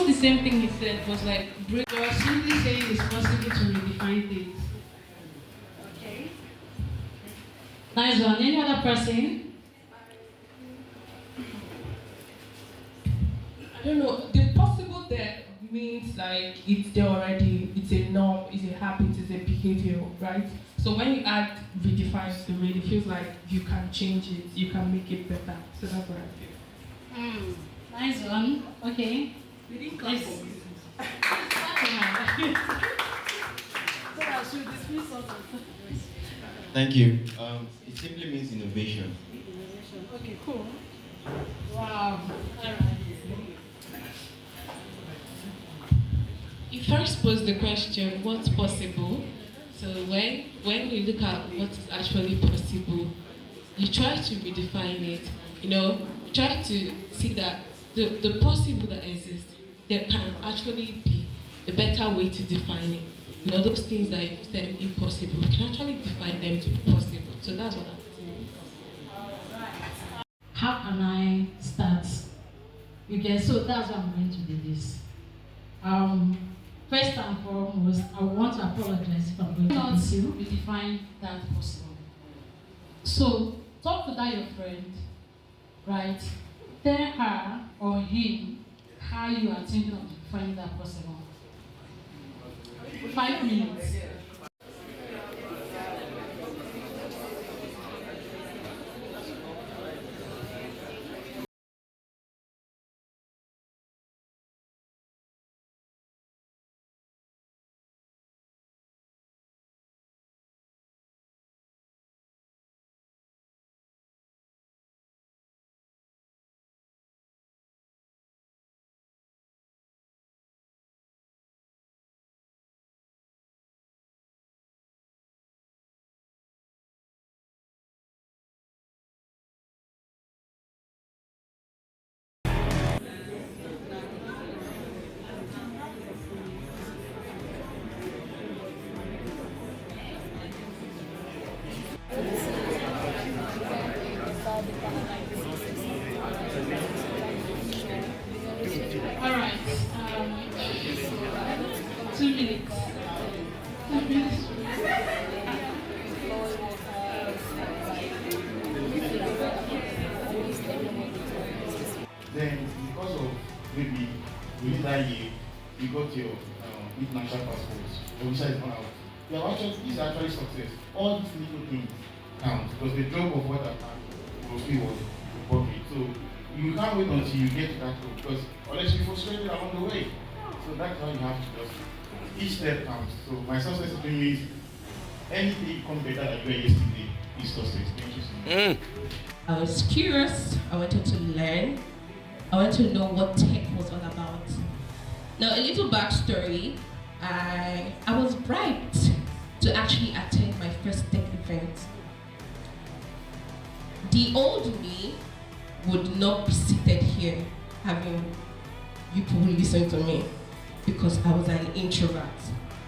almost the same thing he said. Was like, so I was simply saying it's possible to redefine things. Okay. Nice one. Any other person? I don't know. The possible there means like it's there already. It's a norm. It's a habit. It's a behavior, right? So when you add redefine to it, it feels like you can change it. You can make it better. So that's what I feel. Nice one. Okay. We didn't clap for me. So I should dismiss us. Thank you. It simply means innovation. Okay, cool. Wow. You first posed the question, what's possible? So when we look at what is actually possible, you try to redefine it. You try to see that the possible that exists, there can actually be a better way to define it. Those things that you said impossible, we can actually define them to be possible. So that's what I'm saying. How can I start? So that's what I'm going to do this. First and foremost, I want to apologize if I'm going to redefine that possible. So talk to that your friend, right? Tell her or him how you are thinking of defining that possible. 5 minutes. Alright, 2 minutes. 2 minutes. Then, because of maybe within that year, you got your international passports, your visa is not out. You have actually, this is actually success. All these little things count because the job of what I've done mostly was public. So you can't wait until you get to that goal because unless you're frustrated along the way. So that's how you have to just, each step counts. So my success to me is anything become better than you were yesterday is success. Thank you so much. I was curious. I wanted to learn. I wanted to know what tech was all about. Now, a little backstory. I was bribed to actually attend my first tech event. The old me would not be seated here having you people listen to me because I was an introvert.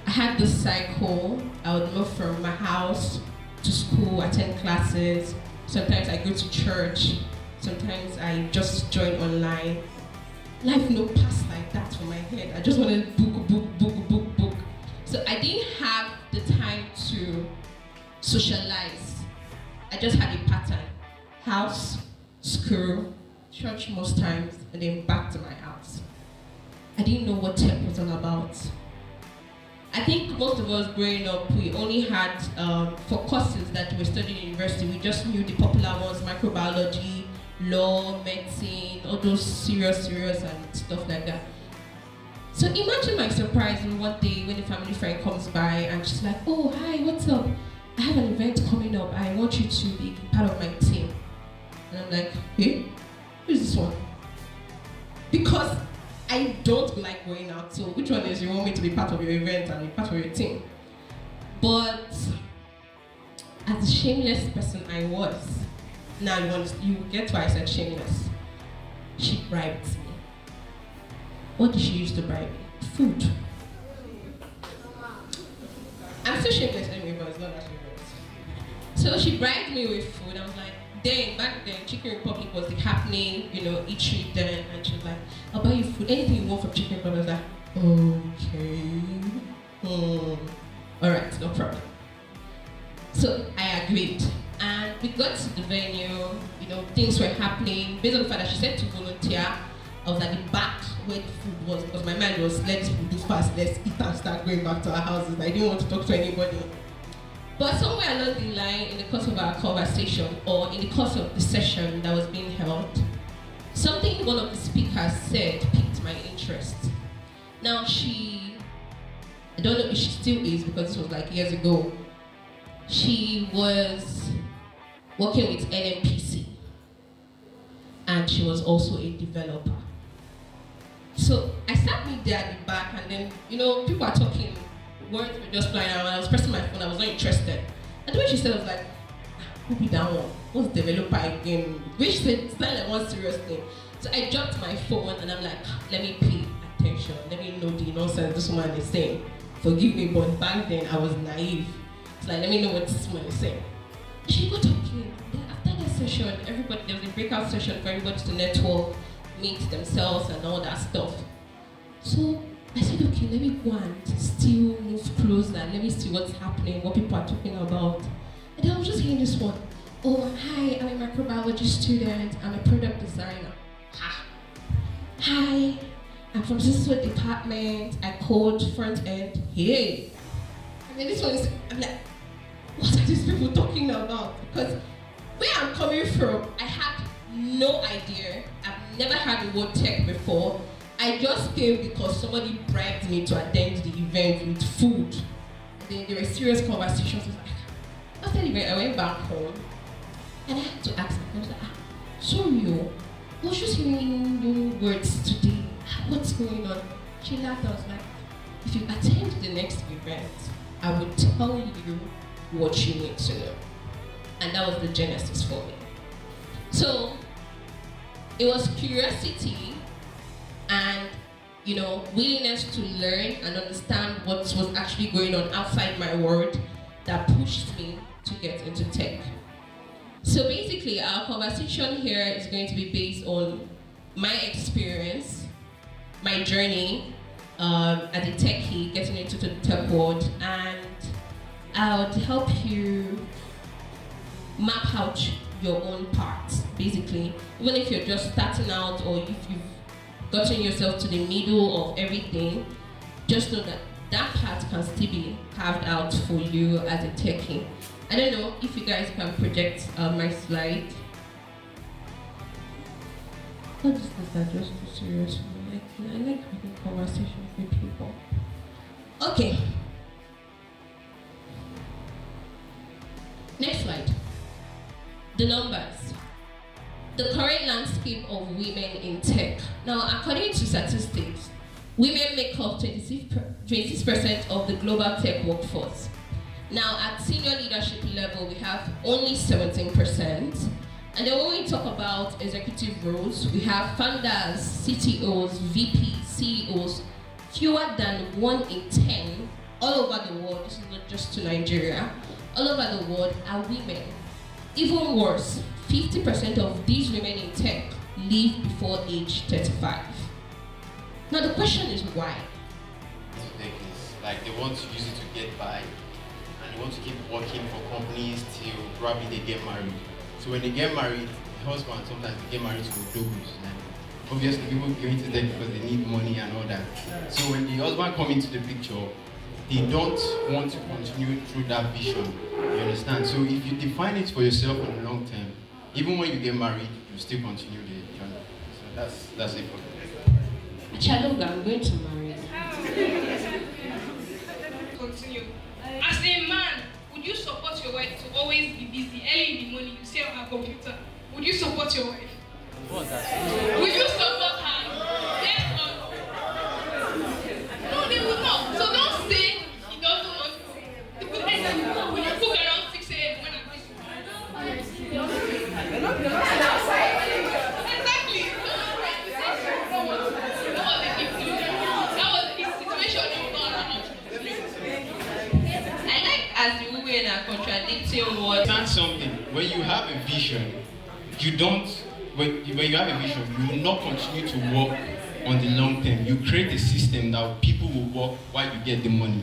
I had this cycle. I would move from my house to school, attend classes. Sometimes I go to church. Sometimes I just join online. Life no pass like that for my head. I just wanted book. So I didn't have the time to socialize. I just had a pattern. House, school, church most times, and then back to my house. I didn't know what tech was all about. I think most of us growing up, we only had, for courses that we studied in university, we just knew the popular ones, microbiology, law, medicine, all those serious and stuff like that. So imagine my surprise one day when a family friend comes by and she's like, oh, hi, what's up? I have an event coming up. I want you to be part of my team. And I'm like, hey, who's this one? Because I don't like going out, so which one is you want me to be part of your event and be part of your team? But as a shameless person I was, now you get why I said shameless. She bribed me. What did she use to bribe me? Food. I'm still shameless anyway, but it's not that shameless. So she bribed me with food. I was like, back then, Chicken Republic was the happening, eatery then, and she was like, I'll buy you food, anything you want from Chicken Republic. I was like, okay. Alright, no problem. So I agreed. And we got to the venue, things were happening. Based on the fact that she said to volunteer, I was at the back where the food was because my mind was, let's do fast, let's eat and start going back to our houses. I didn't want to talk to anybody. But somewhere along the line, in the course of our conversation, or in the course of the session that was being held, something one of the speakers said piqued my interest. Now I don't know if she still is because this was like years ago. She was working with NMPC and she was also a developer. So I sat me there at the back and then, people are talking, words were just flying around. I was pressing my phone, I was not interested. And the way she said, I was like, who be that one? What's developer again? Which said, it's not like one serious thing. So I dropped my phone and I'm like, let me pay attention. Let me know the nonsense this woman is saying. Forgive me, but back then I was naive. It's like, let me know what this woman is saying. And she got talking. Then after that session, there was a breakout session for everybody to network, meet themselves and all that stuff. So I said, okay, let me go and still move closer. Let me see what's happening, what people are talking about. And then I was just hearing this one. Oh, hi, I'm a microbiology student. I'm a product designer. Hi, I'm from this department. I code front end. Hey. And then this one is, I'm like, what are these people talking about? Because where I'm coming from, I had no idea. I've never heard the word tech before. I just came because somebody bribed me to attend the event with food. And then there were serious conversations. After the event, I went back home and I had to ask her, I was like, sorry, I was just hearing new words today. What's going on? She laughed. I was like, if you attend the next event, I will tell you what you need to know. And that was the genesis for me. So it was curiosity and willingness to learn and understand what was actually going on outside my world that pushed me to get into tech. So basically, our conversation here is going to be based on my experience, my journey as a techie, getting into the tech world, and I would help you map out your own path, basically. Even if you're just starting out or if you've gotten yourself to the middle of everything, just know that that path can still be carved out for you as a techie. I don't know if you guys can project my slide. All these things are just too serious for me. I like having conversations with people. Okay. Next slide. The numbers. The current landscape of women in tech. Now, according to statistics, women make up 26% of the global tech workforce. Now, at senior leadership level, we have only 17%. And then when we talk about executive roles, we have founders, CTOs, VPs, CEOs, fewer than 1 in 10 all over the world. This is not just to Nigeria. All over the world are women. Even worse, 50% of these women in tech leave before age 35. Now the question is why? Tech is like they want to use it to get by, and they want to keep working for companies till probably they get married. So when they get married, the husband sometimes they get married to dogs. And obviously people go into tech because they need money and all that. So when the husband comes into the picture, they don't want to continue through that vision. You understand? So if you define it for yourself in the long term, even when you get married, you still continue the journey. So that's it for me. Chaloga, I'm going to marry. Continue. As a man, would you support your wife to always be busy early in the morning? You say on her computer. Would you support your wife? Would you support her? Yes or no? No, they will not. So don't say he doesn't want to. Will you cook around 6 a.m. when I'm Exactly. That was his situation. I like as the women are contradicting what. Understand something. When you have a vision, you don't, when you have a vision, you will not continue to work on the long term. You create a system that people will work while you get the money.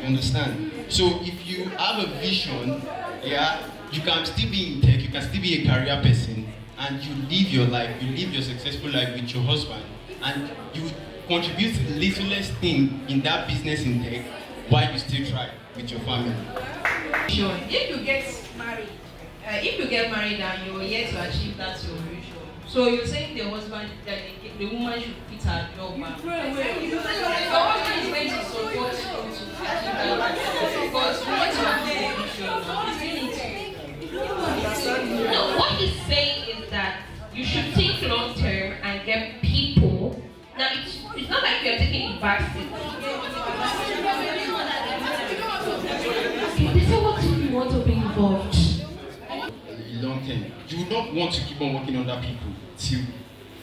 You understand? So if you have a vision, yeah, you can still be in tech, you can still be a career person, and you live your life, you live your successful life with your husband, and you contribute the littlest thing in that business in tech while you still try with your family. Sure. If you get married and you're yet to achieve that your vision, so you're saying the husband, that the woman should quit her job and the husband is meant to support you to achieve that, because you want to achieve the vision. No, what he's saying is that you should think long term and get people. Now it's not like you're taking the back seat. They say, what if you want to be involved? Long term, you will not want to keep on working under people till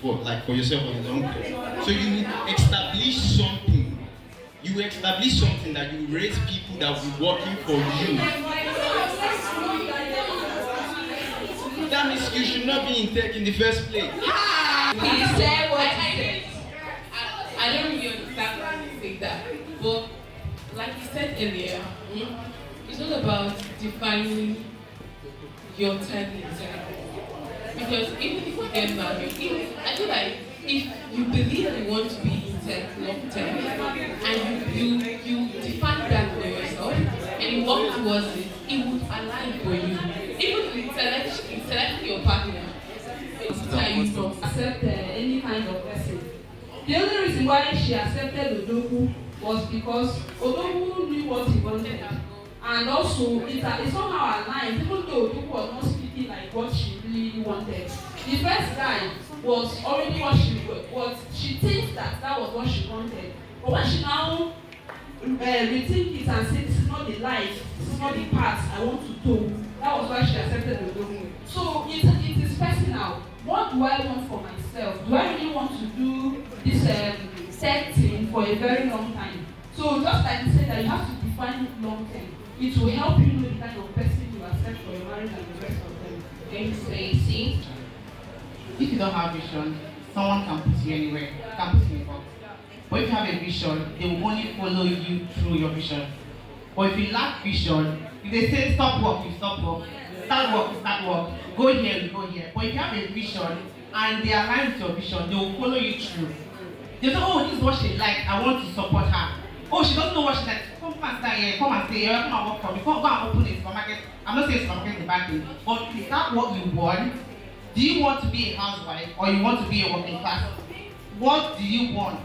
for yourself on the long term. So you will establish something. You establish something that you raise people that will be working for you. That means you should not be in tech in the first place. He said what he said. I don't really understand why he said that. But like he said earlier, it's all about defining your time in tech. Because even if you get married, I feel like if you believe you want to be in tech long term and you define that for yourself and you work towards it, it would align for you. Even in selecting your partner, it's time to Accept any kind of person. The only reason why she accepted Odogu was because Odogu knew what he wanted, and also it somehow aligned, even though Odogu was not speaking like what she really wanted. The first guy was already what she thinks that was what she wanted, but when she now rethink it and say this is not the life, this is not the path I want to do, that was why she accepted Odogu. So it is personal. What do I want for myself? Do I really want to do this tech thing for a very long time? So just like you said that you have to define it long term. It will help you know the kind of person you accept for your marriage and the rest of them. Thanks, Stacey. If you don't have vision, someone can put you anywhere, can put you in a box. But if you have a vision, they will only follow you through your vision. But if you lack vision, if they say stop work, you stop work. Start work, you start work. Go here, you go here. But if you have a vision and they align with your vision, they will follow you through. They say, oh, this is what she likes, I want to support her. Oh, she doesn't know what she likes. Come and stay here, come and stay here, come and work for me. Go and open a supermarket. I'm not saying supermarket is a bad thing, but is that what you want? Do you want to be a housewife or you want to be a working class? What do you want?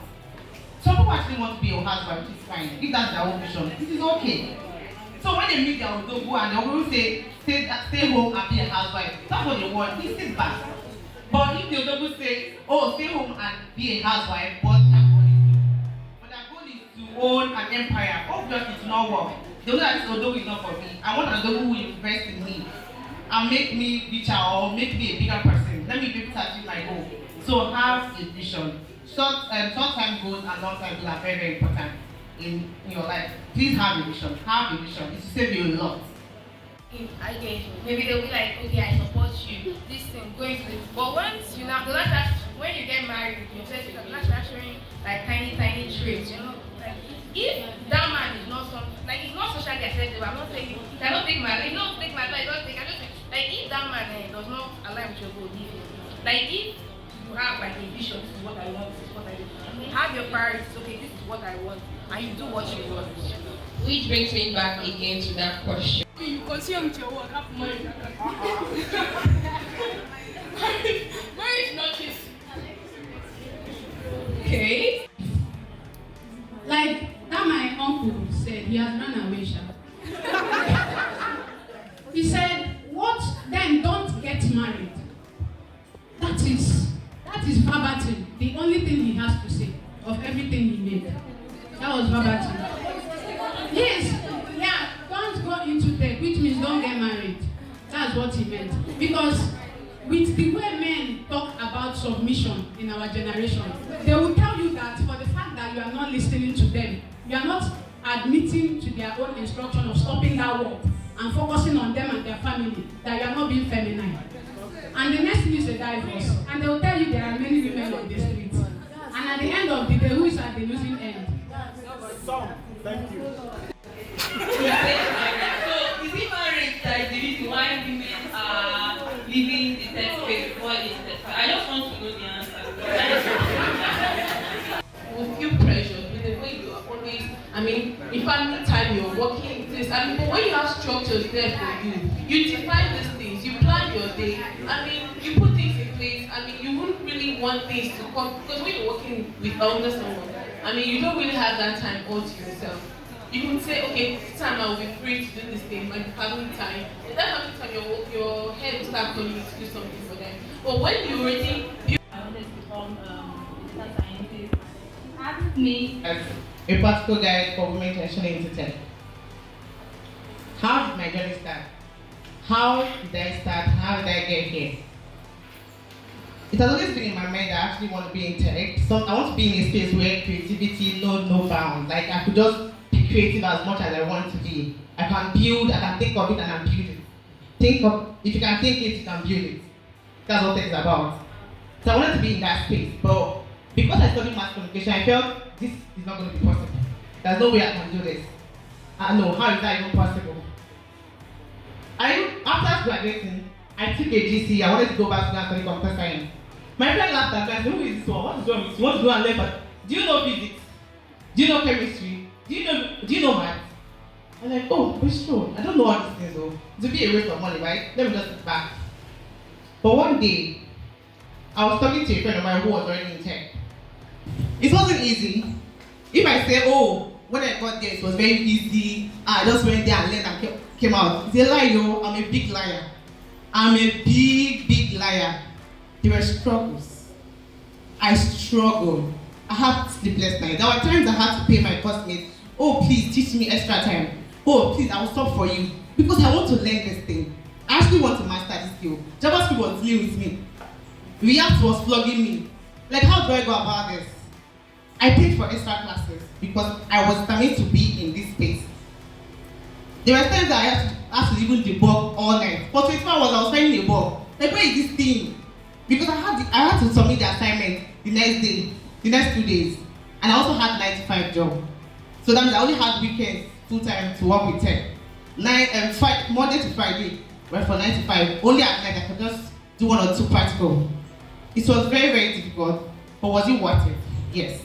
Some people actually want to be a housewife, which is fine. If that's their own vision, it is okay. So when they meet their Odogu and they will say, stay home and be a housewife, that's what they want. This is bad. But if the Odogu say, oh, stay home and be a housewife, but their goal is to own an empire, obviously it will not work. They know that this Odogu is not for me. I want an Odogu who will invest in me and make me richer or make me a bigger person. Let me be able to achieve my goal. So have a vision. Short-term goals and long-term goals are very, very important in your life. Please have a vision. Have a vision. It will save you a lot. Maybe they'll be like, okay, I support you, this thing, going to this. But once you now, when you get married, you say you're not showing like tiny traits, you know. Like, if that man is not it's not socially acceptable, I'm not saying I don't take my advice, I don't take, like, if that man does not align with your goal, like, if you have like a vision, this is what I want, this is what I do. Have your priorities, okay, this is what I want, and you do what you want. Which brings me back again to that question. You consume your work, have money. Marriage not this. Okay. Like that my uncle said, he has run away, He said, what then, don't get married. That is verbatim. The only thing he has to say of everything he made. That was verbatim. Yes, yeah, don't go into tech, which means don't get married. That's what he meant. Because with the way men talk about submission in our generation, they will tell you that for the fact that you are not listening to them, you are not admitting to their own instruction of stopping that work and focusing on them and their family, that you are not being feminine. and the next thing is a divorce, and they will tell you there are many women on the street, and at the end of the day, who is at the losing end? Thank you. So, is it marriage that is the reason why women are leaving the sex space before age 35? I just want to know the answer. You feel pressured with the way you are always, in family time you're working this, but when you have structures there for you, you define these things, you plan your day, you put things in place, you wouldn't really want things to come, because when you're working with under someone, you don't really have that time all to yourself. You can say, okay, this time I will be free to do this thing, my family time. In that family time, your head will start calling you to do something for them. But when you already, I wanted to become a data scientist. Asked me as a practical guide for women transitioning into tech. How did my journey start? How did I start? How did I get here? It has always been in my mind that I actually want to be in tech. So I want to be in a space where creativity knows no bounds. Like I could just be creative as much as I want to be. I can build, I can think of it and I build it. If you can think it, you can build it. That's what tech is about. So I wanted to be in that space, but because I studied mass communication, I felt this is not going to be possible. There's no way I can do this. I know, how is that even possible? After graduating, I took a GC. I wanted to go back to study computer science. My friend laughed at me and said, who is this one? What is wrong with you? Want to go and learn? But do you know physics? Do you know chemistry? Do you know math? I'm like, oh, it's true. I don't know all these things though. It would be a waste of money, right? Let me just sit back. But one day, I was talking to a friend of mine who was already in tech. It wasn't easy. If I say, oh, when I got there, it was very easy. I just went there and learned and came out. It's a lie, yo. I'm a big liar. I'm a big liar. There were struggles. I struggled. I had sleepless nights. There were times I had to pay my classmates, oh, please teach me extra time. Oh, please, I will stop for you. Because I want to learn this thing. I actually want to master this skill. JavaScript was dealing with me. React was flogging me. Like, how do I go about this? I paid for extra classes because I was determined to be in this space. There were times that I had to even debug all night. For 24 hours, I was finding a bug. Like, where is this thing? Because I had to submit the assignment the next day, the next 2 days. And I also had 9-to-5 job. So that means I only had weekends, full time to work with tech. Monday to Friday, went for 9 to 5. Only at night I could just do 1 or 2 practical. It was very, very difficult, but was it worth it? Yes.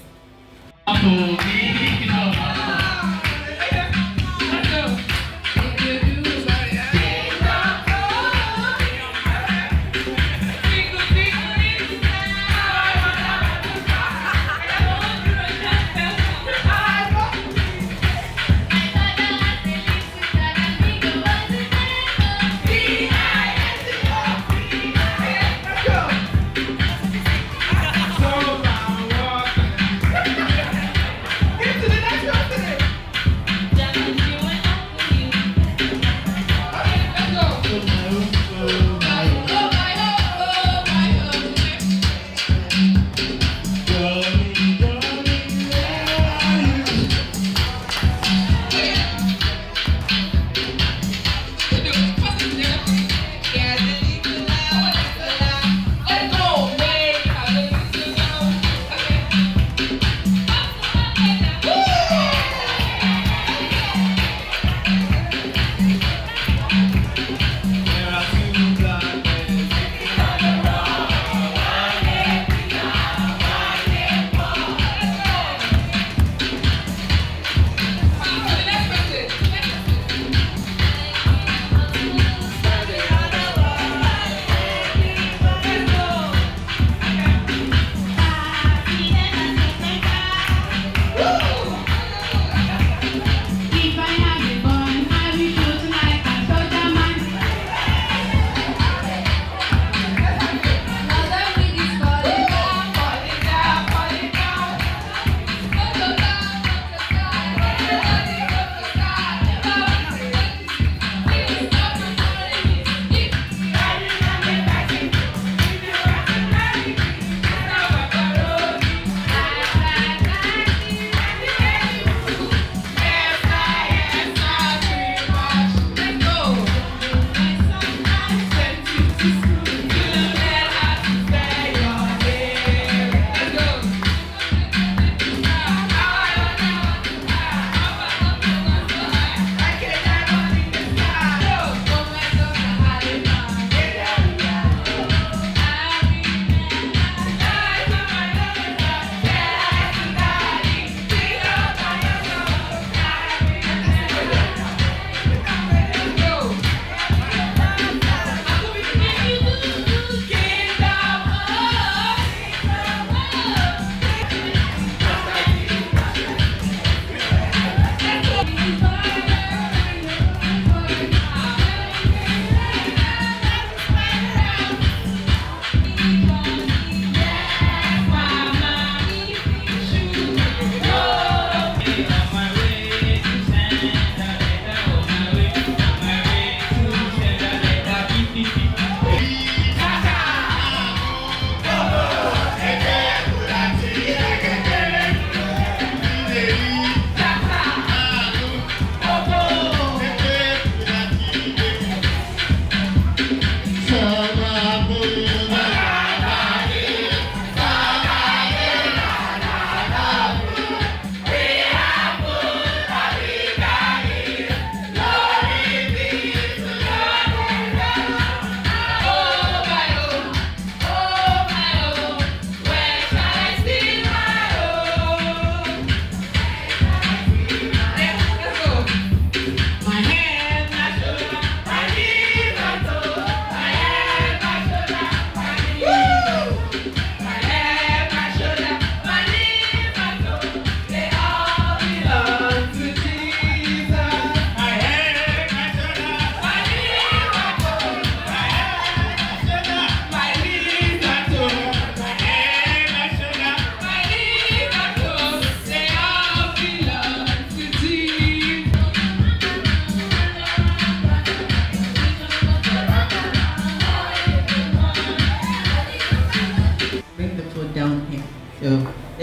To the next one today.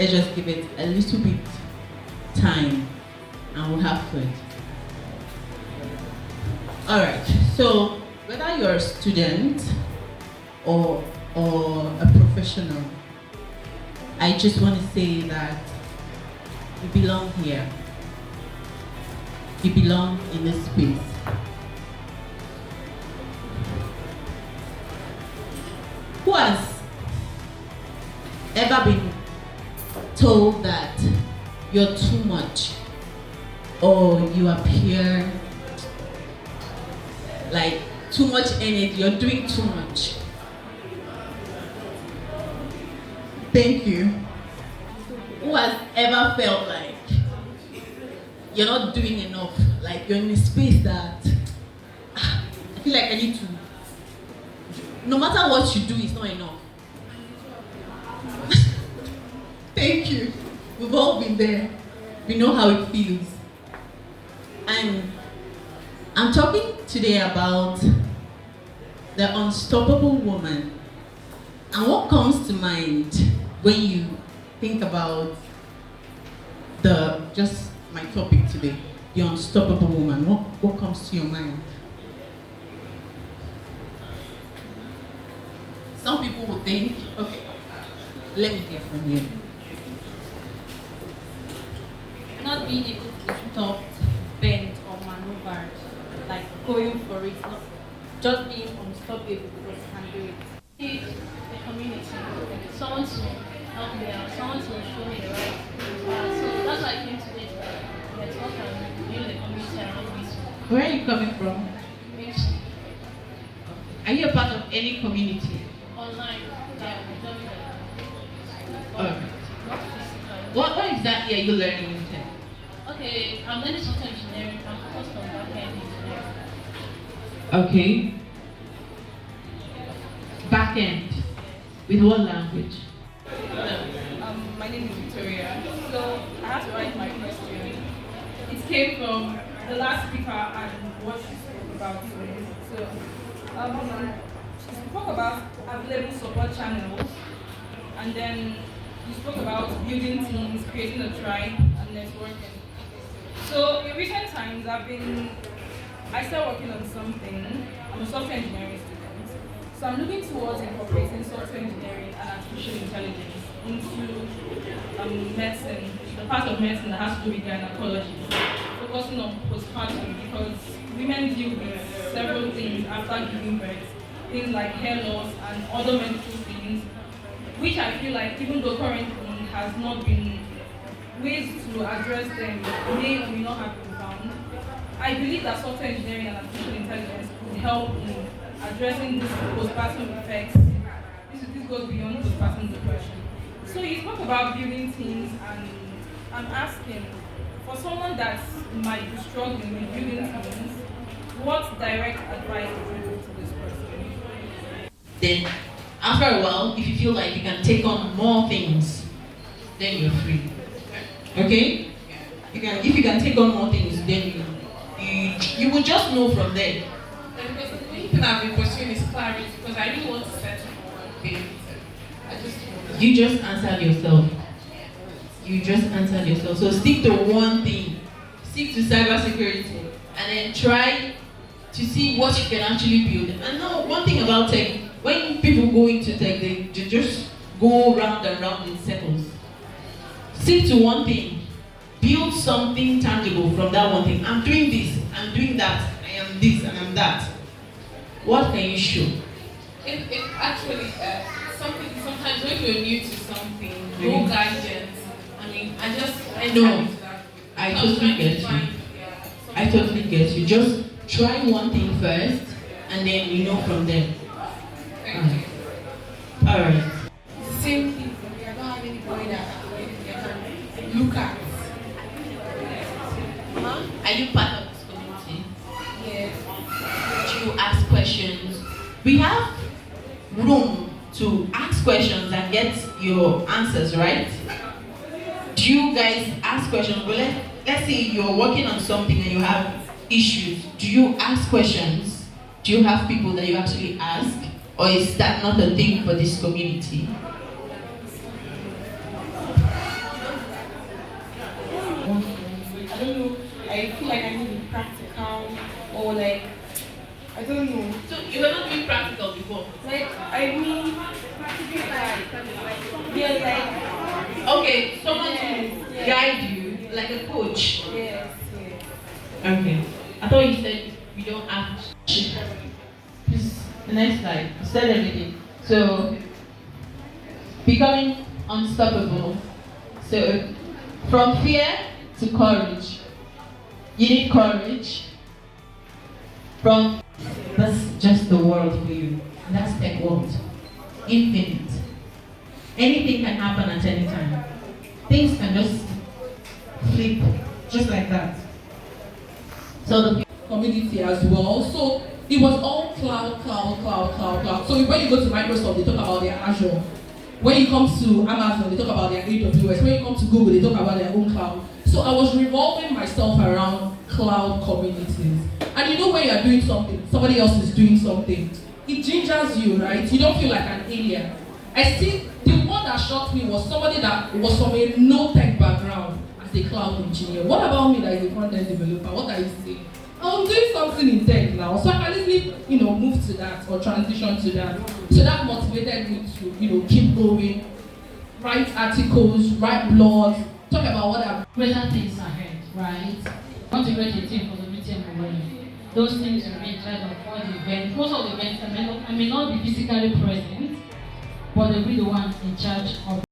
let's just give it a little bit time and we'll have fun. Alright, so whether you're a student or a professional, I just want to say that you belong here. You belong in this space. Who has ever been told that you're too much or you appear like too much energy, you're doing too much? Thank you. Who has ever felt like you're not doing enough, like you're in a space that I feel like I need to, no matter what you do, it's not enough? Thank you. We've all been there. We know how it feels. And I'm talking today about the unstoppable woman. And what comes to mind when you think about just my topic today, the unstoppable woman? What comes to your mind? Some people will think, okay, let me hear from you. Not being able to stop, bend, or maneuver, like going for it, not just being unstoppable because you can do it. Need the community, someone to help me out, someone to show me the right path. So that's why I came today to talk and build the community around me. Where are you coming from? Are you a part of any community? Online, yeah, What exactly are you learning in tech? okay, I'm learning software engineering. I'm focused on back-end engineering. Okay. Back-end. With what language? My name is Victoria. So I had to write my question. It came from the last speaker and what she spoke about today. So she spoke about available support channels, and then you spoke about building teams, creating a tribe, and networking. So in recent times, I started working on something. I'm a software engineering student. So I'm looking towards incorporating software engineering and artificial intelligence into medicine, the part of medicine that has to do with gynecology, focusing on postpartum, because women deal with several things after giving birth, things like hair loss and other medical things, which I feel like even though currently has not been ways to address them may or may not have been found. I believe that software engineering and artificial intelligence could help in addressing this postpartum effects. This goes beyond postpartum depression. So you spoke about building teams, and I'm asking, for someone that might be struggling with building teams, what direct advice would you give to this person? Then, after a while, if you feel like you can take on more things, then you're free. Okay? If you can take on more things, then you will just know from there. And because the only thing I've been pursuing is clarity, because I really want to settle for one thing. You just answered yourself. You just answered yourself. So stick to one thing. Stick to cybersecurity, and then try to see what you can actually build. And now, one thing about tech, when people go into tech, they just go round and round in circles. Stick to one thing. Build something tangible from that one thing. I'm doing this, I'm doing that, I am this, and I'm that. What can you show? It actually, sometimes when you're new to something, no guidance. I mean, I know. I totally get you. I totally get you. Just try one thing first, and then you know from there. Alright. Same thing. I don't have anybody that I can look at. Are you part of this community? Yes. Do you ask questions? We have room to ask questions and get your answers, right? Do you guys ask questions? Well, let's say you're working on something and you have issues. Do you ask questions? Do you have people that you actually ask? Or is that not a thing for this community? don't know. I feel like I need to be practical or like I don't know. So you were not doing practical before? Like I mean, yeah, like okay, someone to guide you, like a coach. Yes. Okay. I thought you said you don't have. Please, the next slide. You said everything. So, becoming unstoppable. So, from fear to courage. You need courage. From that's just the world for you. That's tech world. Infinite. Anything can happen at any time. Things can just flip just like that. So the community as well. So it was all cloud. So when you go to Microsoft, they talk about their Azure. When you come to Amazon, they talk about their AWS. When you come to Google, they talk about their own cloud. So I was revolving myself around cloud communities. And you know when you are doing something, somebody else is doing something, it gingers you, right? You don't feel like an alien. I see the one that shocked me was somebody that was from a no-tech background as a cloud engineer. What about me that is a front-end developer? What are you saying? I'm doing something in tech now, so I can easily, move to that or transition to that. So that motivated me to, keep going, write articles, write blogs, talk about what I've greater things ahead, right? Want to create a team for the meeting and learning. Those things will be in charge of all the events. Most of the events I may not be physically present, but they'll be the ones in charge of